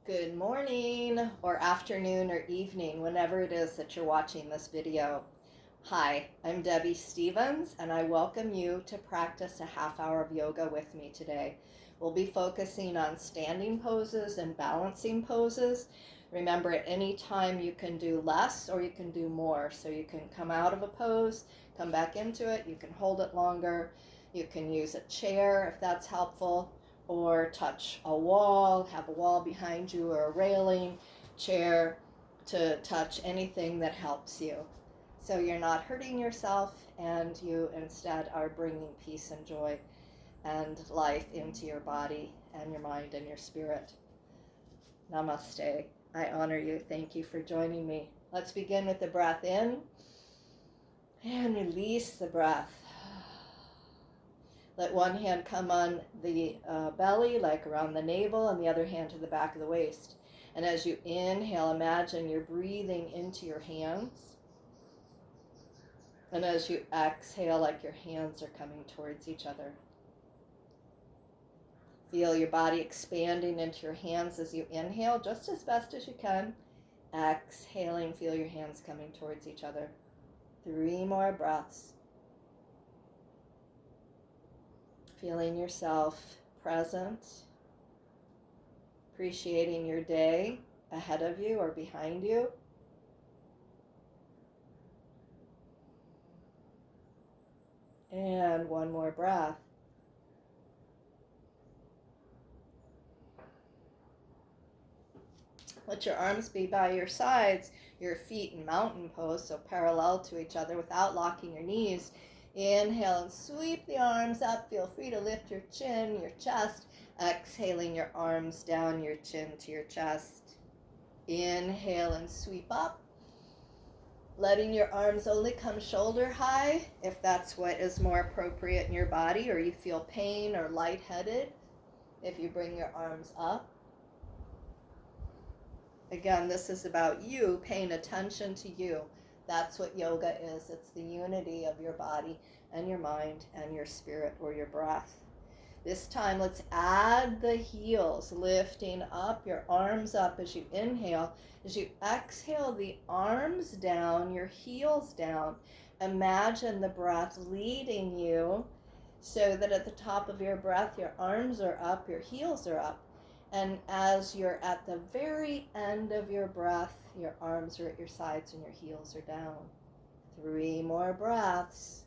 Good morning or afternoon or evening, whenever it is that you're watching this video. Hi, I'm Debbie Stevens, and I welcome you to practice a half hour of yoga with me today. We'll be focusing on standing poses and balancing poses. Remember, at any time you can do less or you can do more. So you can come out of a pose, come back into it, you can hold it longer, you can use a chair if that's helpful, or touch a wall, have a wall behind you or a railing, chair, to touch anything that helps you. So you're not hurting yourself, and you instead are bringing peace and joy and life into your body and your mind and your spirit. Namaste. I honor you. Thank you for joining me. Let's begin with the breath in and release the breath. Let one hand come on the belly, like around the navel, and the other hand to the back of the waist. And as you inhale, imagine you're breathing into your hands. And as you exhale, like your hands are coming towards each other. Feel your body expanding into your hands as you inhale, just as best as you can. Exhaling, feel your hands coming towards each other. 3 more breaths. Feeling yourself present, appreciating your day ahead of you or behind you. And 1 more breath. Let your arms be by your sides, your feet in mountain pose, so parallel to each other without locking your knees. Inhale and sweep the arms up. Feel free to lift your chin, your chest. Exhaling your arms down, your chin to your chest. Inhale and sweep up. Letting your arms only come shoulder high if that's what is more appropriate in your body, or you feel pain or lightheaded if you bring your arms up. Again, this is about you paying attention to you. That's what yoga is. It's the unity of your body and your mind and your spirit or your breath. This time, let's add the heels, lifting up, your arms up as you inhale. As you exhale, the arms down, your heels down. Imagine the breath leading you so that at the top of your breath, your arms are up, your heels are up. And as you're at the very end of your breath, your arms are at your sides and your heels are down. 3 more breaths.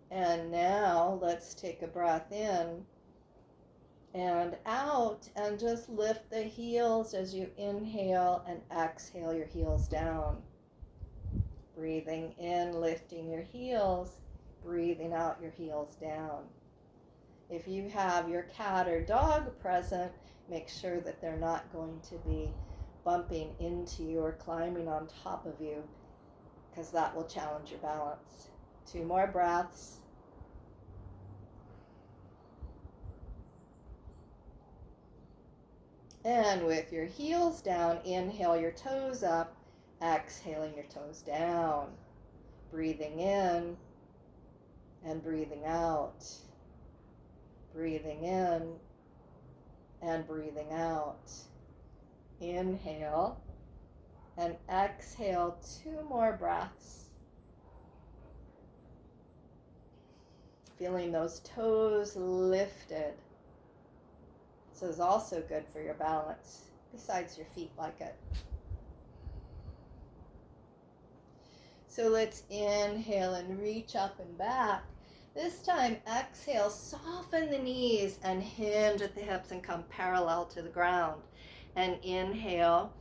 And now let's take a breath in and out, and just lift the heels as you inhale and exhale your heels down. Breathing in, lifting your heels, breathing out your heels down. If you have your cat or dog present, make sure that they're not going to be bumping into you or climbing on top of you, because that will challenge your balance. 2 more breaths. And with your heels down, inhale your toes up, exhaling your toes down. Breathing in and breathing out. Breathing in and breathing out. Inhale and exhale. 2 more breaths. Feeling those toes lifted. This is also good for your balance, besides your feet like it. So let's inhale and reach up and back. This time, exhale, soften the knees and hinge at the hips and come parallel to the ground. And inhale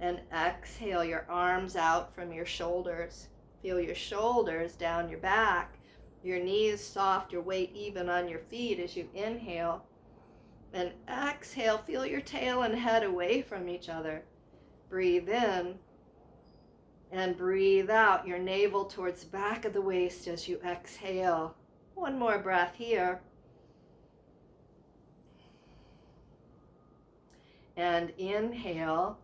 and exhale your arms out from your shoulders. Feel your shoulders down your back, your knees soft, your weight even on your feet as you inhale. And exhale, feel your tail and head away from each other. Breathe in And breathe out your navel towards the back of the waist as you exhale. One more breath here. And inhale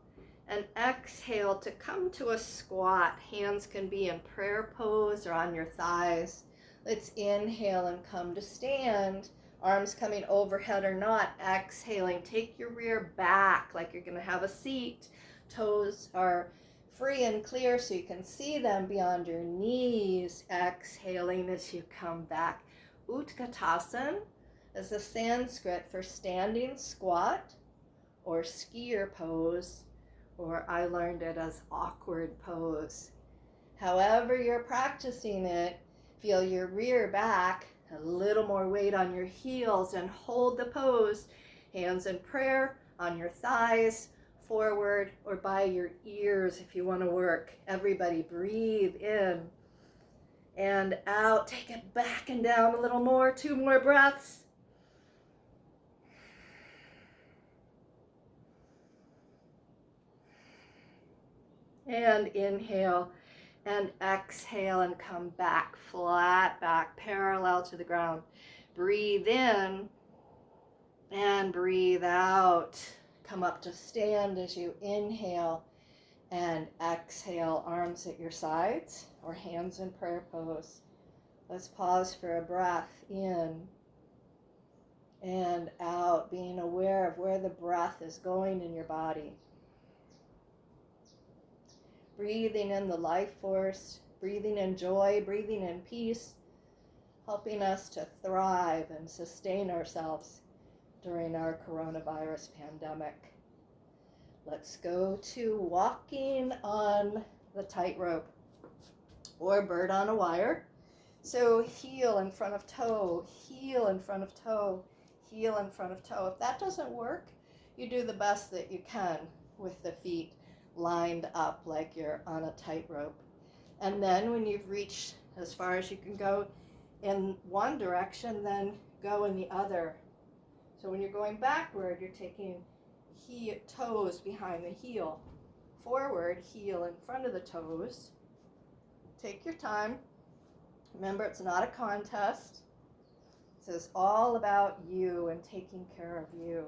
and exhale to come to a squat. Hands can be in prayer pose or on your thighs. Let's inhale and come to stand. Arms coming overhead or not. Exhaling, take your rear back like you're going to have a seat. Toes are free and clear so you can see them beyond your knees. Exhaling as you come back. Utkatasana is the Sanskrit for standing squat or skier pose, or I learned it as awkward pose. However you're practicing it, feel your rear back, a little more weight on your heels, and hold the pose. Hands in prayer on your thighs, forward or by your ears if you want to work. Everybody breathe in and out. Take it back and down a little more. 2 more breaths. And inhale and exhale and come back, flat back, parallel to the ground. Breathe in and breathe out. Come up to stand as you inhale and exhale, arms at your sides or hands in prayer pose. Let's pause for a breath in and out, being aware of where the breath is going in your body. Breathing in the life force, breathing in joy, breathing in peace, helping us to thrive and sustain ourselves during our coronavirus pandemic. Let's go to walking on the tightrope or bird on a wire. So heel in front of toe, heel in front of toe, heel in front of toe. If that doesn't work, you do the best that you can with the feet lined up like you're on a tightrope. And then when you've reached as far as you can go in one direction, then go in the other. So when you're going backward, you're taking toes behind the heel. Forward, heel in front of the toes. Take your time. Remember, it's not a contest. This is all about you and taking care of you.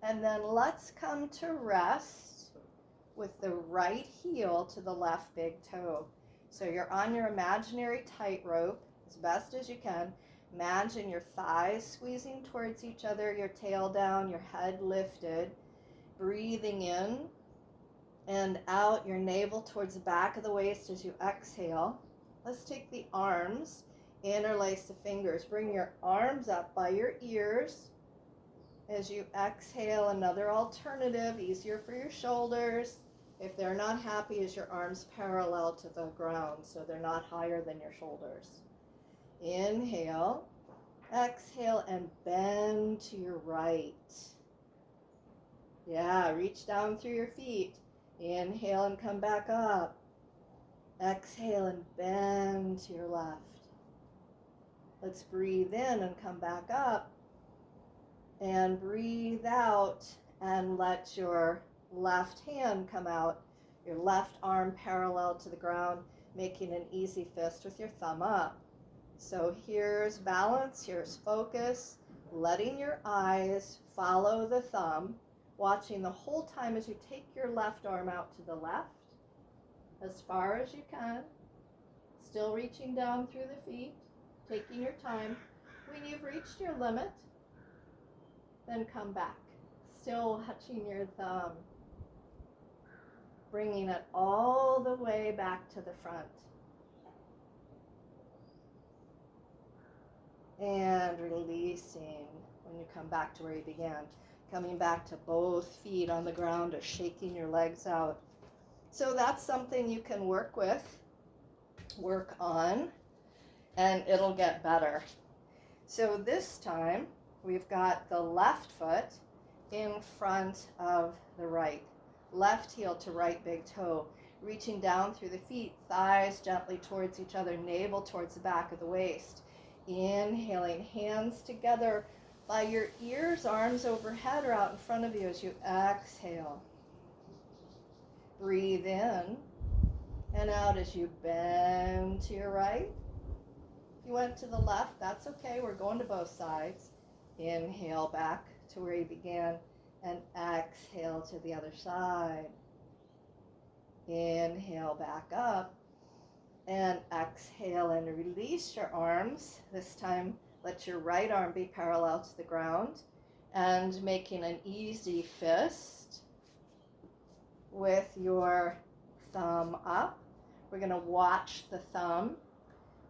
And then let's come to rest with the right heel to the left big toe. So you're on your imaginary tightrope as best as you can. Imagine your thighs squeezing towards each other, your tail down, your head lifted. Breathing in and out, your navel towards the back of the waist as you exhale. Let's take the arms, interlace the fingers. Bring your arms up by your ears. As you exhale, another alternative, easier for your shoulders. If they're not happy, is your arms parallel to the ground so they're not higher than your shoulders. Inhale, exhale, and bend to your right. Yeah, reach down through your feet. Inhale and come back up. Exhale and bend to your left. Let's breathe in and come back up. And breathe out and let your left hand come out, your left arm parallel to the ground, making an easy fist with your thumb up. So here's balance, here's focus, letting your eyes follow the thumb, watching the whole time as you take your left arm out to the left, as far as you can, still reaching down through the feet, taking your time. When you've reached your limit, then come back, still touching your thumb, bringing it all the way back to the front. And releasing when you come back to where you began. Coming back to both feet on the ground or shaking your legs out. So that's something you can work with, work on, and it'll get better. So this time, we've got the left foot in front of the right. Left heel to right big toe. Reaching down through the feet, thighs gently towards each other, navel towards the back of the waist. Inhaling, hands together, by your ears, arms overhead or out in front of you as you exhale. Breathe in and out as you bend to your right. If you went to the left, that's okay. We're going to both sides. Inhale back to where you began and exhale to the other side. Inhale back up and exhale and release your arms. This time, let your right arm be parallel to the ground and making an easy fist with your thumb up. We're going to watch the thumb.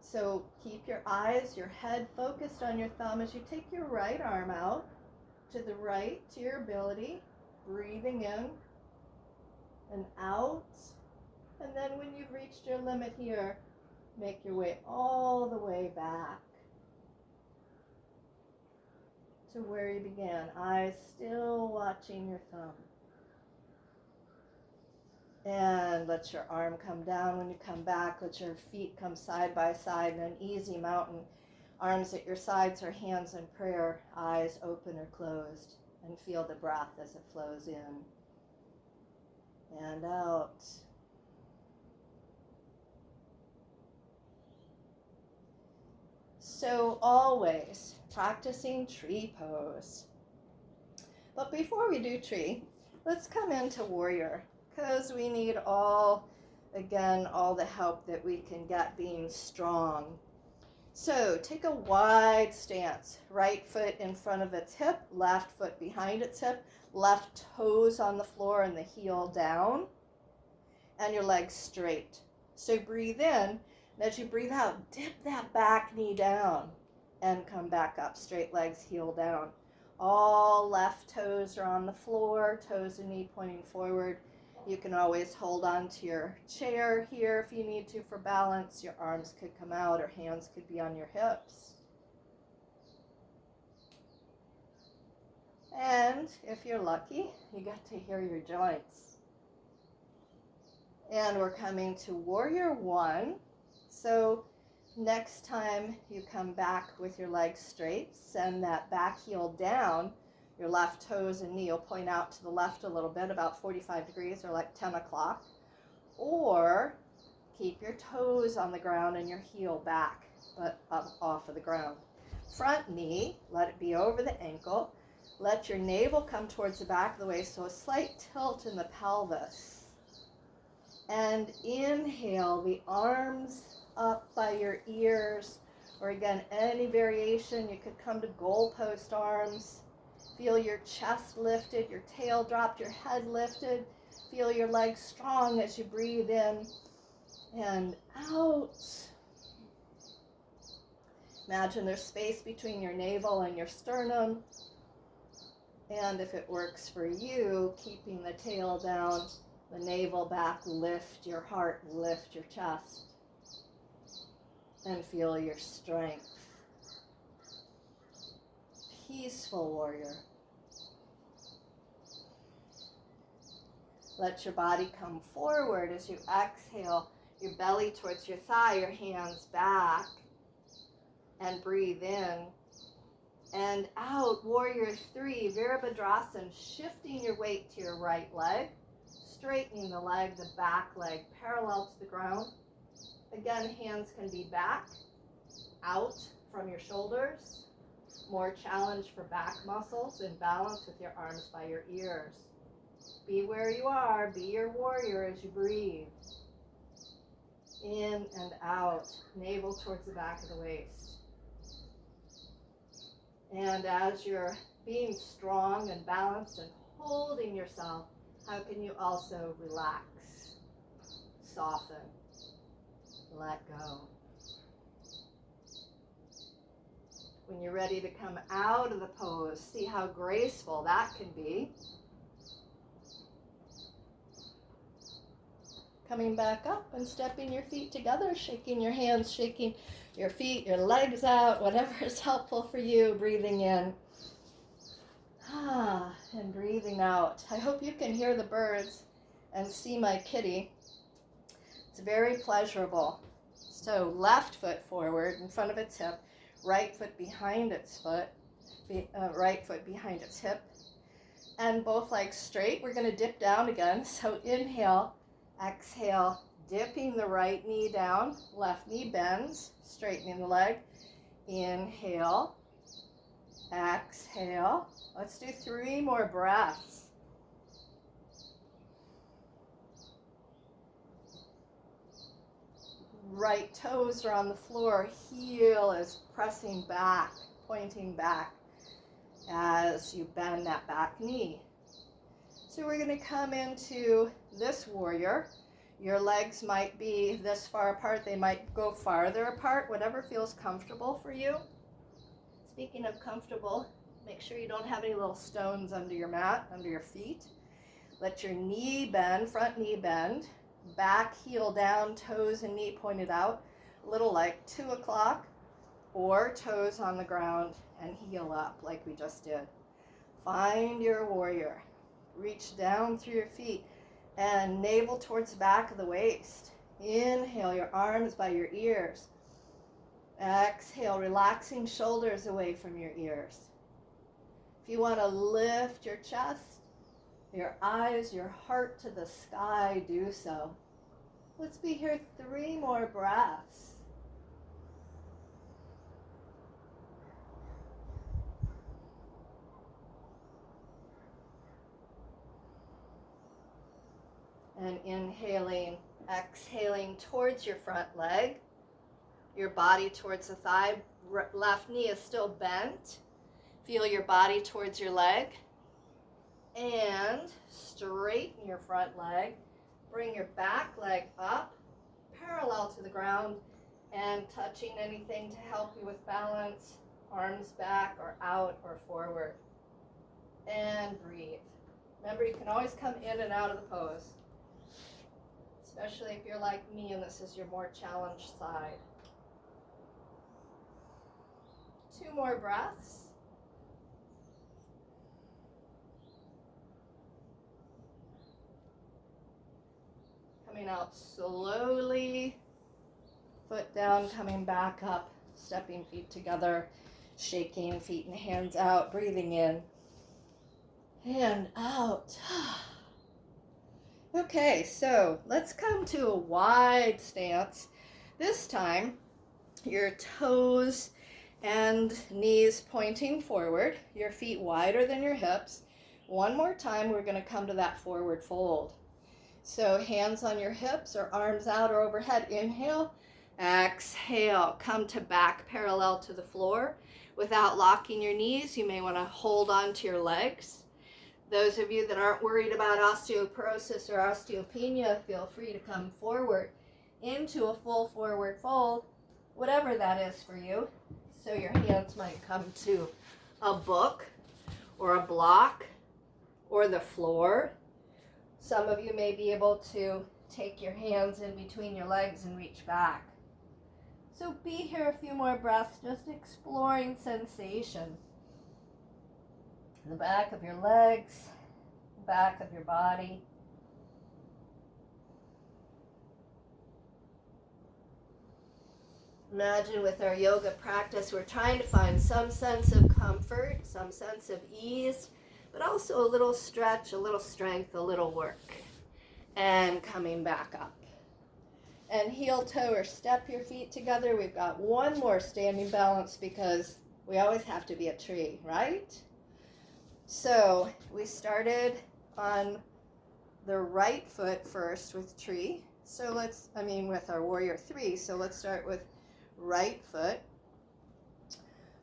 So keep your eyes, your head focused on your thumb as you take your right arm out to the right to your ability, breathing in and out. And then when you've reached your limit here, make your way all the way back to where you began. Eyes still watching your thumb. And let your arm come down when you come back. Let your feet come side by side in an easy mountain. Arms at your sides or hands in prayer. Eyes open or closed. And feel the breath as it flows in and out. So always practicing tree pose. But before we do tree, let's come into warrior, because we need all the help that we can get being strong. So take a wide stance, right foot in front of its hip, left foot behind its hip, left toes on the floor and the heel down, and your legs straight. So breathe in, and as you breathe out, dip that back knee down and come back up, straight legs, heel down. All left toes are on the floor, toes and knee pointing forward. You can always hold on to your chair here if you need to for balance. Your arms could come out or hands could be on your hips. And if you're lucky, you get to hear your joints. And we're coming to warrior one. So next time you come back with your legs straight, send that back heel down. Your left toes and knee will point out to the left a little bit, about 45 degrees or like 10 o'clock. Or keep your toes on the ground and your heel back, but up off of the ground. Front knee, let it be over the ankle. Let your navel come towards the back of the waist, so a slight tilt in the pelvis. And inhale, the arms up by your ears, or again, any variation. You could come to goalpost arms. Feel your chest lifted, your tail dropped, your head lifted. Feel your legs strong as you breathe in and out. Imagine there's space between your navel and your sternum. And if it works for you, keeping the tail down, the navel back, lift your heart, lift your chest. And feel your strength. Peaceful warrior. Let your body come forward as you exhale, your belly towards your thigh, your hands back, and breathe in. And out, warrior three, Virabhadrasana, shifting your weight to your right leg, straightening the leg, the back leg parallel to the ground. Again, hands can be back, out from your shoulders. More challenge for back muscles, and balance with your arms by your ears. Be where you are, be your warrior as you breathe. In and out, navel towards the back of the waist. And as you're being strong and balanced and holding yourself, how can you also relax, soften, let go? When you're ready to come out of the pose, see how graceful that can be. Coming back up and stepping your feet together, shaking your hands, shaking your feet, your legs out, whatever is helpful for you. Breathing in. And breathing out. I hope you can hear the birds and see my kitty. It's very pleasurable. So left foot forward in front of its hip, right foot behind its foot. right foot behind its hip. And both legs straight. We're going to dip down again. So inhale, exhale, dipping the right knee down, left knee bends, straightening the leg. Inhale, exhale. Let's do 3 more breaths. Right toes are on the floor, heel is pressing back, pointing back as you bend that back knee. So we're going to come into this warrior. Your legs might be this far apart, they might go farther apart, whatever feels comfortable for you. Speaking of comfortable, make sure you don't have any little stones under your mat, under your feet. Let your knee bend, front knee bend. Back heel down, toes and knee pointed out, a little like 2 o'clock, or toes on the ground and heel up like we just did. Find your warrior. Reach down through your feet and navel towards the back of the waist. Inhale, your arms by your ears. Exhale, relaxing shoulders away from your ears. If you want to lift your chest, your eyes, your heart to the sky, do so. Let's be here 3 more breaths. And inhaling, exhaling towards your front leg, your body towards the thigh, left knee is still bent. Feel your body towards your leg. And straighten your front leg. Bring your back leg up, parallel to the ground, and touching anything to help you with balance, arms back or out or forward. And breathe. Remember, you can always come in and out of the pose, especially if you're like me and this is your more challenged side. 2 more breaths. Coming out slowly, foot down, coming back up, stepping feet together, shaking feet and hands out, breathing in and out. Okay, so let's come to a wide stance. This time, your toes and knees pointing forward, your feet wider than your hips. One more time, we're going to come to that forward fold. So hands on your hips or arms out or overhead. Inhale, exhale. Come to back parallel to the floor. Without locking your knees, you may want to hold on to your legs. Those of you that aren't worried about osteoporosis or osteopenia, feel free to come forward into a full forward fold, whatever that is for you. So your hands might come to a book or a block or the floor. Some of you may be able to take your hands in between your legs and reach back. So be here a few more breaths, just exploring sensation. The back of your legs, back of your body. Imagine with our yoga practice, we're trying to find some sense of comfort, some sense of ease, but also a little stretch, a little strength, a little work. And coming back up. And heel toe or step your feet together. We've got 1 more standing balance because we always have to be a tree, right? So we started on the right foot first with tree. So with our warrior 3. So let's start with right foot.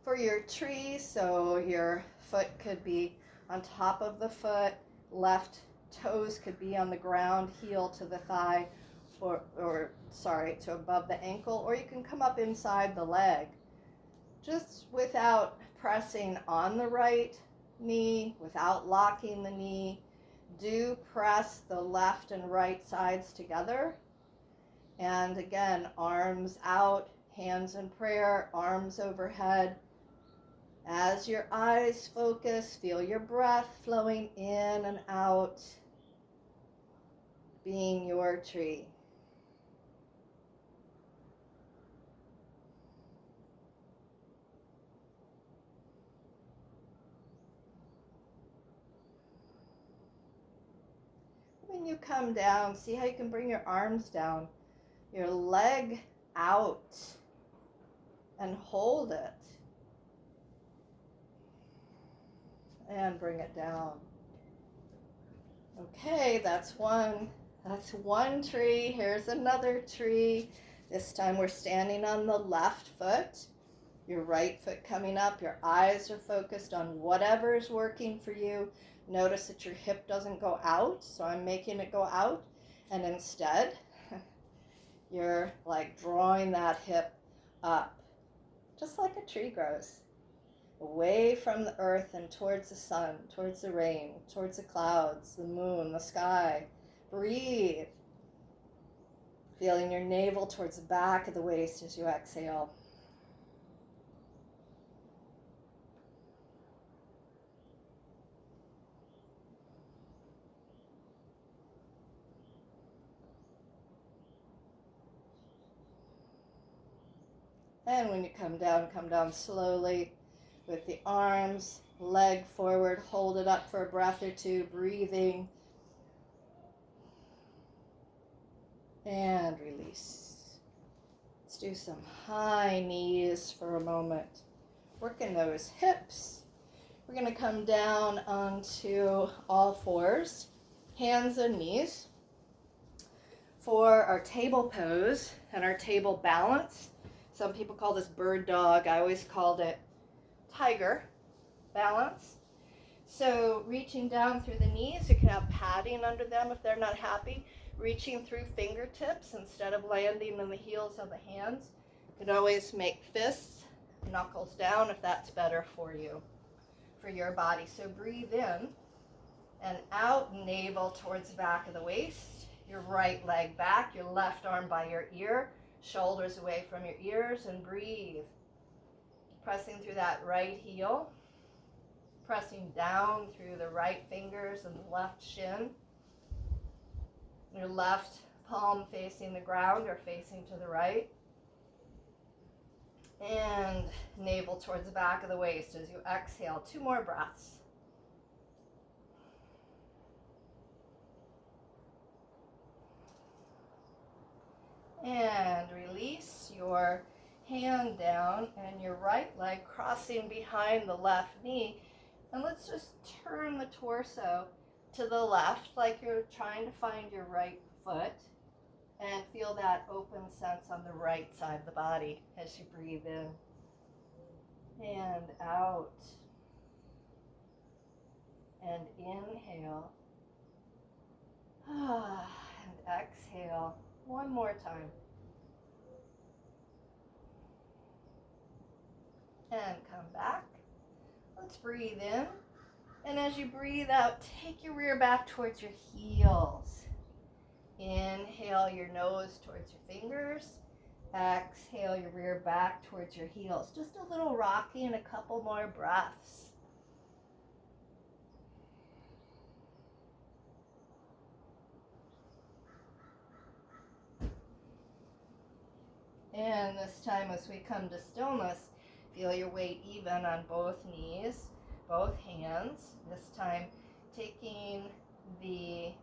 For your tree, so your foot could be on top of the foot, left toes could be on the ground, heel to the thigh, to above the ankle, or you can come up inside the leg. Just without pressing on the right knee, without locking the knee, do press the left and right sides together. And again, arms out, hands in prayer, arms overhead. As your eyes focus, feel your breath flowing in and out, being your tree. you come down, see how you can bring your arms down, your leg out, and hold it. And bring it down. Okay, that's one tree. Here's another tree. This time we're standing on the left foot. Your right foot coming up. Your eyes are focused on whatever is working for you. Notice that your hip doesn't go out, so I'm making it go out. And instead, you're like drawing that hip up, just like a tree grows. Away from the earth and towards the sun, towards the rain, towards the clouds, the moon, the sky. Breathe. Feeling your navel towards the back of the waist as you exhale. And when you come down slowly with the arms, leg forward, hold it up for a breath or two, breathing. And release. Let's do some high knees for a moment. Working those hips. We're going to come down onto all fours, hands and knees, for our table pose and our table balance. Some people call this bird dog. I always called it tiger balance. So reaching down through the knees, you can have padding under them if they're not happy. Reaching through fingertips instead of landing in the heels of the hands. You can always make fists, knuckles down if that's better for you, for your body. So breathe in and out, navel towards the back of the waist. Your right leg back, your left arm by your ear, shoulders away from your ears, and breathe. Pressing through that right heel, pressing down through the right fingers and the left shin. Your left palm facing the ground or facing to the right. And navel towards the back of the waist as you exhale. 2 more breaths. And release your hand down and your right leg crossing behind the left knee. And let's just turn the torso to the left like you're trying to find your right foot, and feel that open sense on the right side of the body as you breathe in and out. And inhale. And exhale. 1 more time. And come back. Let's breathe in. And as you breathe out, take your rear back towards your heels. Inhale your nose towards your fingers. Exhale your rear back towards your heels. Just a little rocky and a couple more breaths. And this time as we come to stillness, feel your weight even on both knees, both hands. This time taking the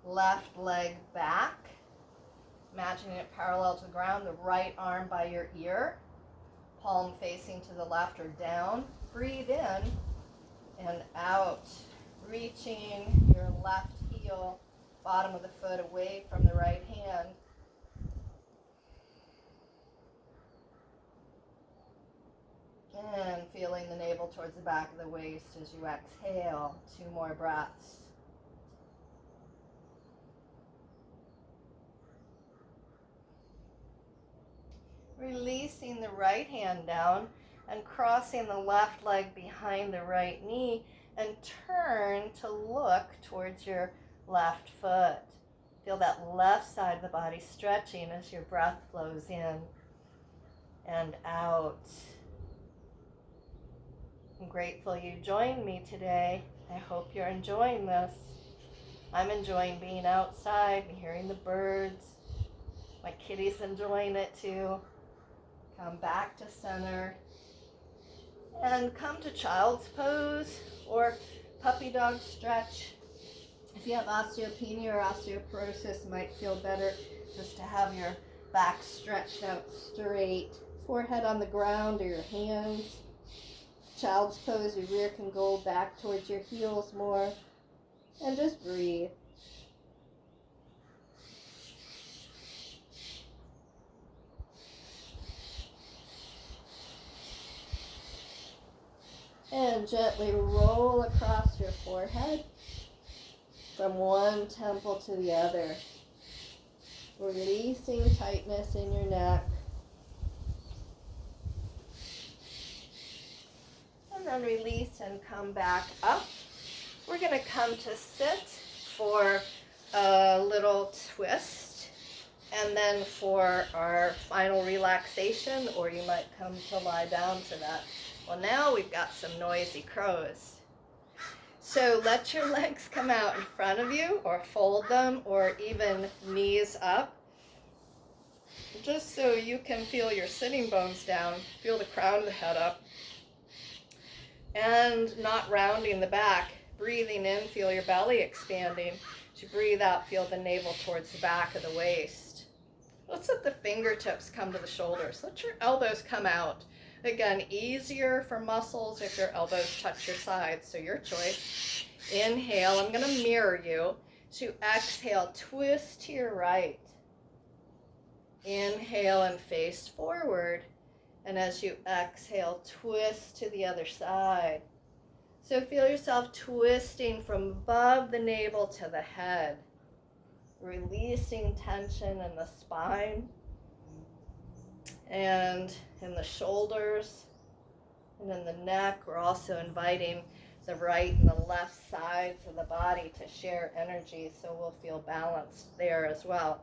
left leg back, imagining it parallel to the ground, the right arm by your ear, palm facing to the left or down. Breathe in and out, reaching your left heel, bottom of the foot away from the right hand. And feeling the navel towards the back of the waist as you exhale. 2 more breaths. Releasing the right hand down and crossing the left leg behind the right knee, and turn to look towards your left foot. Feel that left side of the body stretching as your breath flows in and out. I'm grateful you joined me today. I hope you're enjoying this. I'm enjoying being outside and hearing the birds. My kitty's enjoying it too. Come back to center. And come to child's pose or puppy dog stretch. If you have osteopenia or osteoporosis, it might feel better just to have your back stretched out straight, forehead on the ground or your hands. Child's pose, your rear can go back towards your heels more, and just breathe. And gently roll across your forehead from one temple to the other, releasing tightness in your neck. And then release and come back up. We're going to come to sit for a little twist, and then for our final relaxation, or you might come to lie down for that. Well, now we've got some noisy crows. So let your legs come out in front of you, or fold them, or even knees up, just so you can feel your sitting bones down, feel the crown of the head up, and not rounding the back. Breathing in, feel your belly expanding. As you breathe out, feel the navel towards the back of the waist. Let's let the fingertips come to the shoulders. Let your elbows come out. Again, easier for muscles if your elbows touch your sides, so your choice. Inhale, I'm going to mirror you. So you exhale, twist to your right. Inhale and face forward. And as you exhale, twist to the other side. So feel yourself twisting from above the navel to the head, releasing tension in the spine and in the shoulders and in the neck. We're also inviting the right and the left sides of the body to share energy, so we'll feel balanced there as well.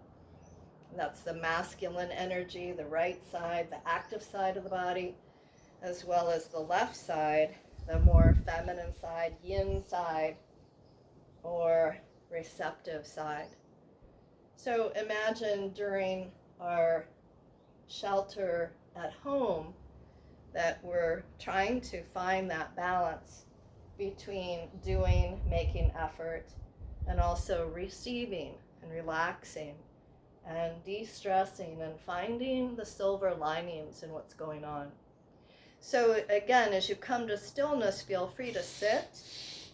That's the masculine energy, the right side, the active side of the body, as well as the left side, the more feminine side, yin side, or receptive side. So imagine during our shelter at home that we're trying to find that balance between doing, making effort, and also receiving and relaxing and de-stressing and finding the silver linings in what's going on. So again, as you come to stillness, feel free to sit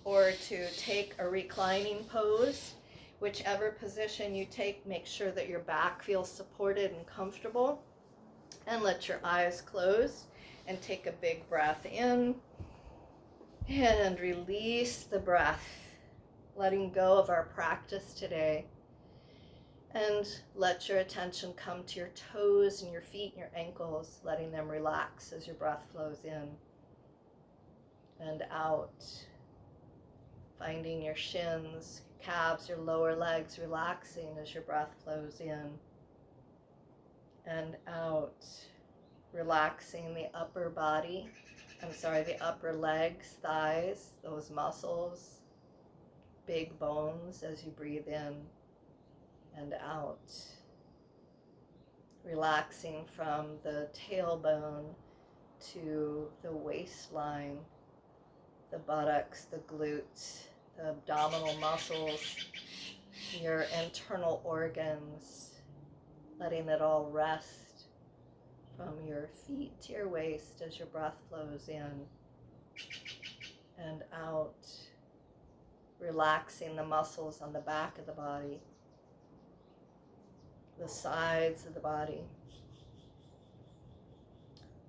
or to take a reclining pose. Whichever position you take, make sure that your back feels supported and comfortable. And let your eyes close and take a big breath in and release the breath, letting go of our practice today. And let your attention come to your toes and your feet and your ankles, letting them relax as your breath flows in and out. Finding your shins, calves, your lower legs relaxing as your breath flows in and out. Relaxing the upper body, the upper legs, thighs, those muscles, big bones as you breathe in and out. Relaxing from the tailbone to the waistline, the buttocks, the glutes, the abdominal muscles, your internal organs, letting it all rest from your feet to your waist as your breath flows in and out. Relaxing the muscles on the back of the body, the sides of the body,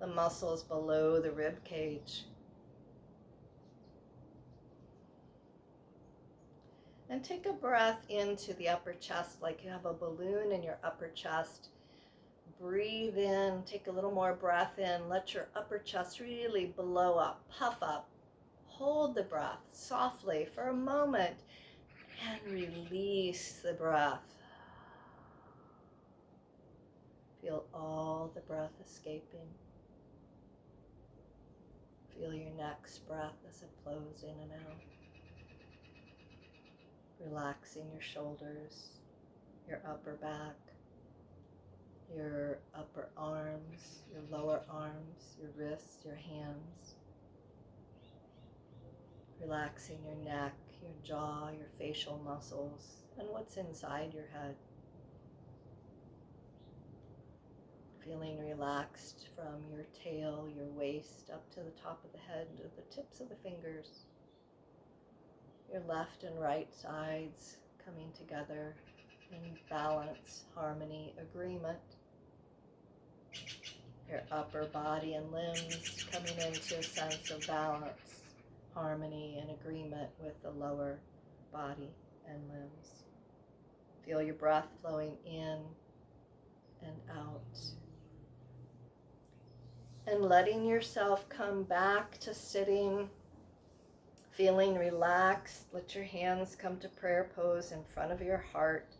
the muscles below the rib cage. And take a breath into the upper chest like you have a balloon in your upper chest. Breathe in, take a little more breath in. Let your upper chest really blow up, puff up. Hold the breath softly for a moment and release the breath. Feel all the breath escaping. Feel your next breath as it flows in and out. Relaxing your shoulders, your upper back, your upper arms, your lower arms, your wrists, your hands. Relaxing your neck, your jaw, your facial muscles, and what's inside your head. Feeling relaxed from your tail, your waist, up to the top of the head, to the tips of the fingers. Your left and right sides coming together in balance, harmony, agreement. Your upper body and limbs coming into a sense of balance, harmony, and agreement with the lower body and limbs. Feel your breath flowing in and out. And letting yourself come back to sitting, feeling relaxed. Let your hands come to prayer pose in front of your heart,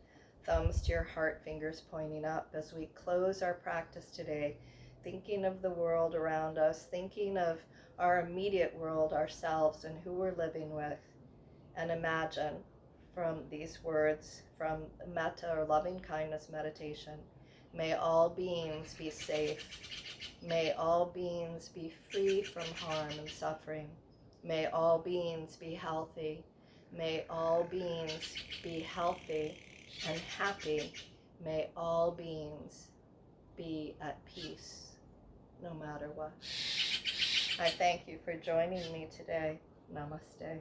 thumbs to your heart, fingers pointing up as we close our practice today, thinking of the world around us, thinking of our immediate world, ourselves, and who we're living with. And imagine from these words, from metta or loving kindness meditation, may all beings be safe. May all beings be free from harm and suffering. May all beings be healthy. May all beings be healthy and happy. May all beings be at peace, no matter what. I thank you for joining me today. Namaste.